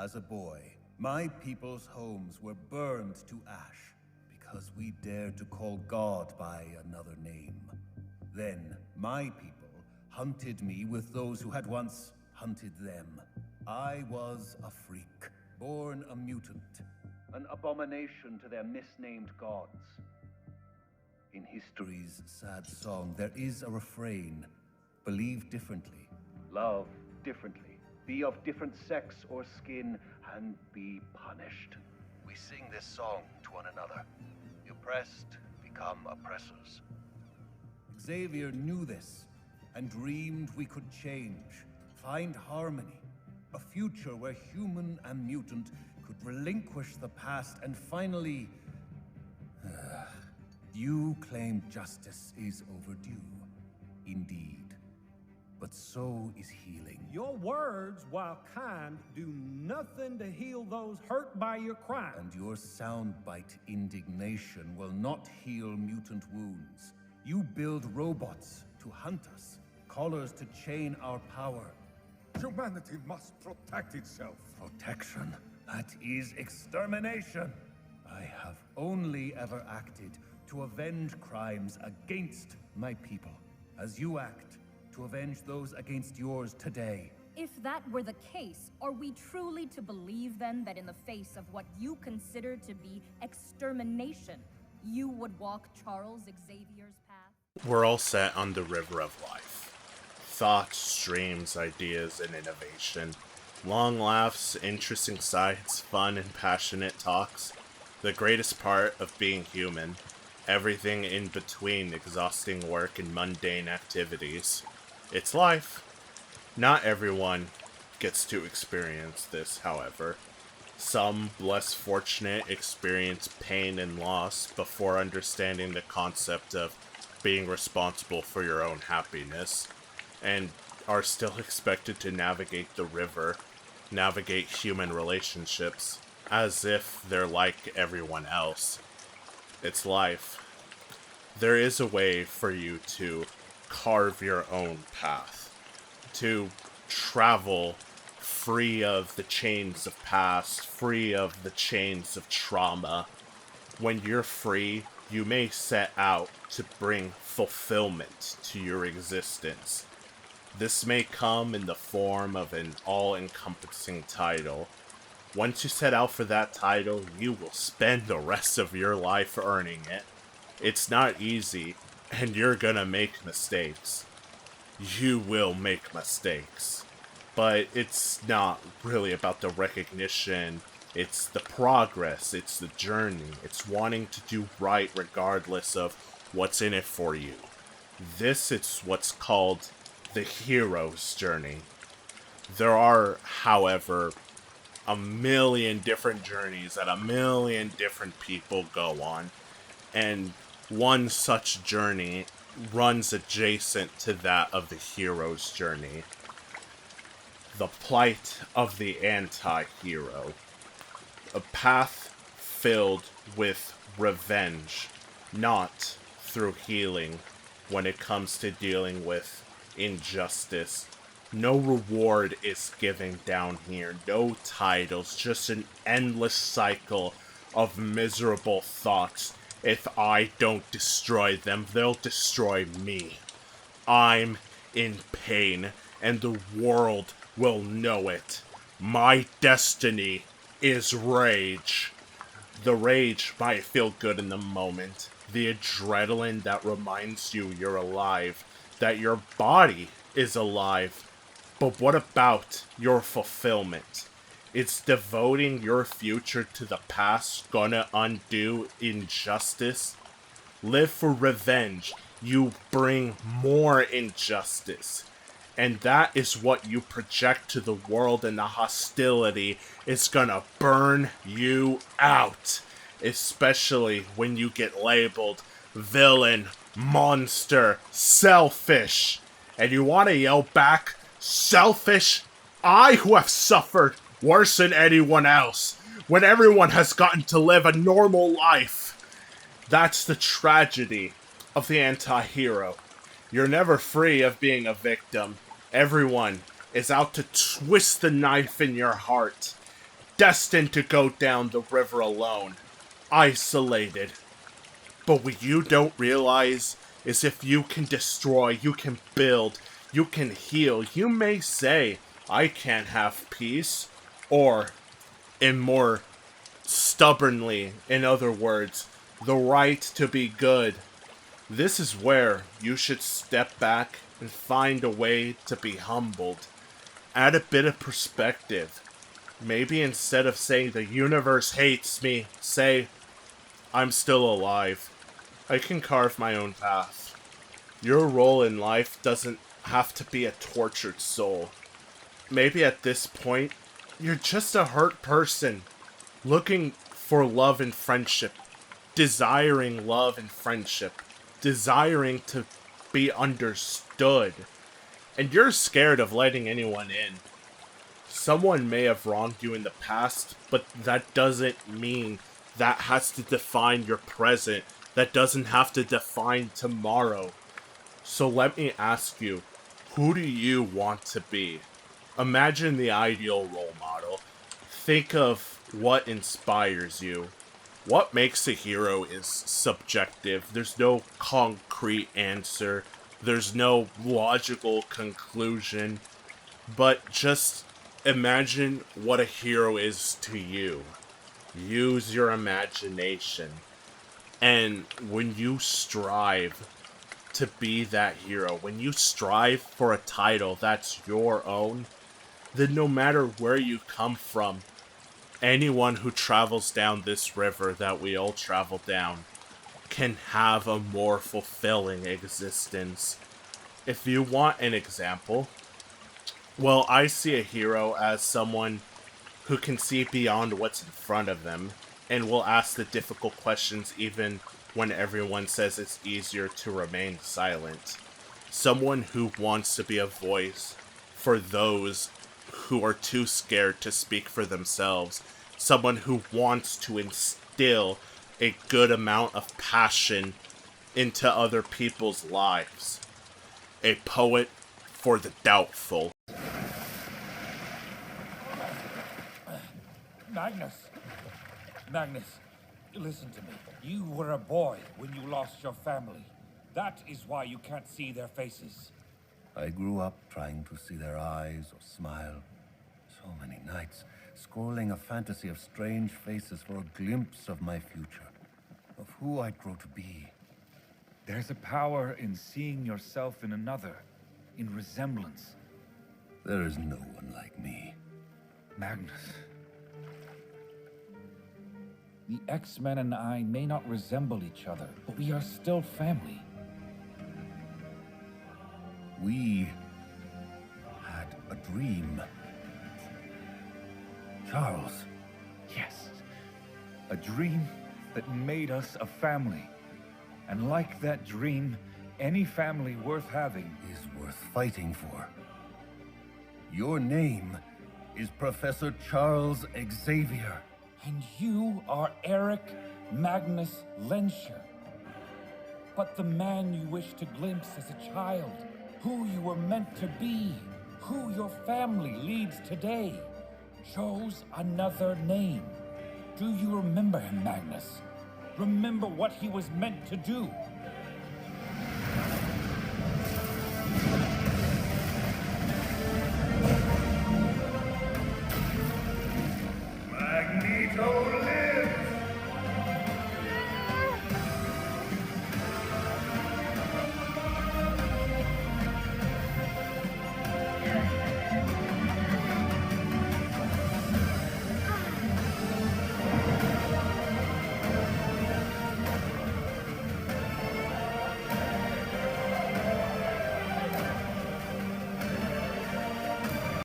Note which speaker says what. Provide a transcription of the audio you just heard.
Speaker 1: As a boy, my people's homes were burned to ash because we dared to call God by another name. Then, my people hunted me with those who had once hunted them. I was a freak, born a mutant, an abomination to their misnamed gods. In history's sad song, there is a refrain: believe differently, love differently, be of different sex or skin, and be punished. We sing this song to one another. The oppressed become oppressors. Xavier knew this, and dreamed we could change, find harmony, a future where human and mutant could relinquish the past and finally... You claim justice is overdue. Indeed. But so is healing.
Speaker 2: Your words, while kind, do nothing to heal those hurt by your crime.
Speaker 1: And your soundbite indignation will not heal mutant wounds. You build robots to hunt us, collars to chain our power.
Speaker 3: Humanity must protect itself.
Speaker 1: Protection? That is extermination. I have only ever acted to avenge crimes against my people, as you act to avenge those against yours today.
Speaker 4: If that were the case, are we truly to believe then that in the face of what you consider to be extermination, you would walk Charles Xavier's path?
Speaker 5: We're all set on the river of life. Thoughts, dreams, ideas, and innovation. Long laughs, interesting sights, fun and passionate talks. The greatest part of being human. Everything in between exhausting work and mundane activities. It's life. Not everyone gets to experience this, however. Some, less fortunate, experience pain and loss before understanding the concept of being responsible for your own happiness, and are still expected to navigate the river, navigate human relationships, as if they're like everyone else. It's life. There is a way for you to carve your own path, to travel free of the chains of past, free of the chains of trauma. When you're free, you may set out to bring fulfillment to your existence. This may come in the form of an all-encompassing title. Once you set out for that title, you will spend the rest of your life earning it. It's not easy, and you're gonna make mistakes. You will make mistakes. But it's not really about the recognition. It's the progress, it's the journey, it's wanting to do right regardless of what's in it for you. This is what's called the hero's journey. There are, however, a million different journeys that a million different people go on, and one such journey runs adjacent to that of the hero's journey. The plight of the anti-hero. A path filled with revenge, not through healing when it comes to dealing with injustice. No reward is given down here, no titles, just an endless cycle of miserable thoughts. If I don't destroy them, they'll destroy me. I'm in pain, and the world will know it. My destiny is rage. The rage might feel good in the moment. The adrenaline that reminds you you're alive, that your body is alive. But what about your fulfillment? Is devoting your future to the past gonna undo injustice? Live for revenge. You bring more injustice. And that is what you project to the world, and the hostility is gonna burn you out. Especially when you get labeled villain, monster, selfish. And you wanna yell back, selfish? I who have suffered worse than anyone else, when everyone has gotten to live a normal life. That's the tragedy of the anti-hero. You're never free of being a victim. Everyone is out to twist the knife in your heart. destined to go down the river alone, isolated. But what you don't realize is if you can destroy, you can build, you can heal, you may say, I can't have peace, or, in more stubbornly, in other words, the right to be good. This is where you should step back and find a way to be humbled. Add a bit of perspective. Maybe instead of saying the universe hates me, say, I'm still alive. I can carve my own path. Your role in life doesn't have to be a tortured soul. Maybe at this point, you're just a hurt person, looking for love and friendship, desiring love and friendship, desiring to be understood, and you're scared of letting anyone in. Someone may have wronged you in the past, but that doesn't mean that has to define your present. That doesn't have to define tomorrow. So let me ask you, who do you want to be? Imagine the ideal role model. Think of what inspires you. What makes a hero is subjective. There's no concrete answer. There's no logical conclusion. But just imagine what a hero is to you. Use your imagination. And when you strive to be that hero, when you strive for a title that's your own, then no matter where you come from, anyone who travels down this river that we all travel down can have a more fulfilling existence. If you want an example, well, I see a hero as someone who can see beyond what's in front of them and will ask the difficult questions even when everyone says it's easier to remain silent. Someone who wants to be a voice for those who are too scared to speak for themselves. Someone who wants to instill a good amount of passion into other people's lives. A poet for the doubtful.
Speaker 3: Magnus, listen to me. You were a boy when you lost your family. That is why you can't see their faces.
Speaker 1: I grew up trying to see their eyes or smile. So many nights, scrolling a fantasy of strange faces for a glimpse of my future, of who I'd grow to be.
Speaker 3: There's a power in seeing yourself in another, in resemblance.
Speaker 1: There is no one like me.
Speaker 3: Magnus. The X-Men and I may not resemble each other, but we are still family.
Speaker 1: We had a dream. Charles.
Speaker 3: Yes. A dream that made us a family. And like that dream, any family worth having
Speaker 1: Is worth fighting for. Your name is Professor Charles Xavier.
Speaker 3: And you are Eric Magnus Lenscher. But the man you wished to glimpse as a child, who you were meant to be, who your family leads today, chose another name. Do you remember him, Magnus? Remember what he was meant to do?
Speaker 1: Magnetos!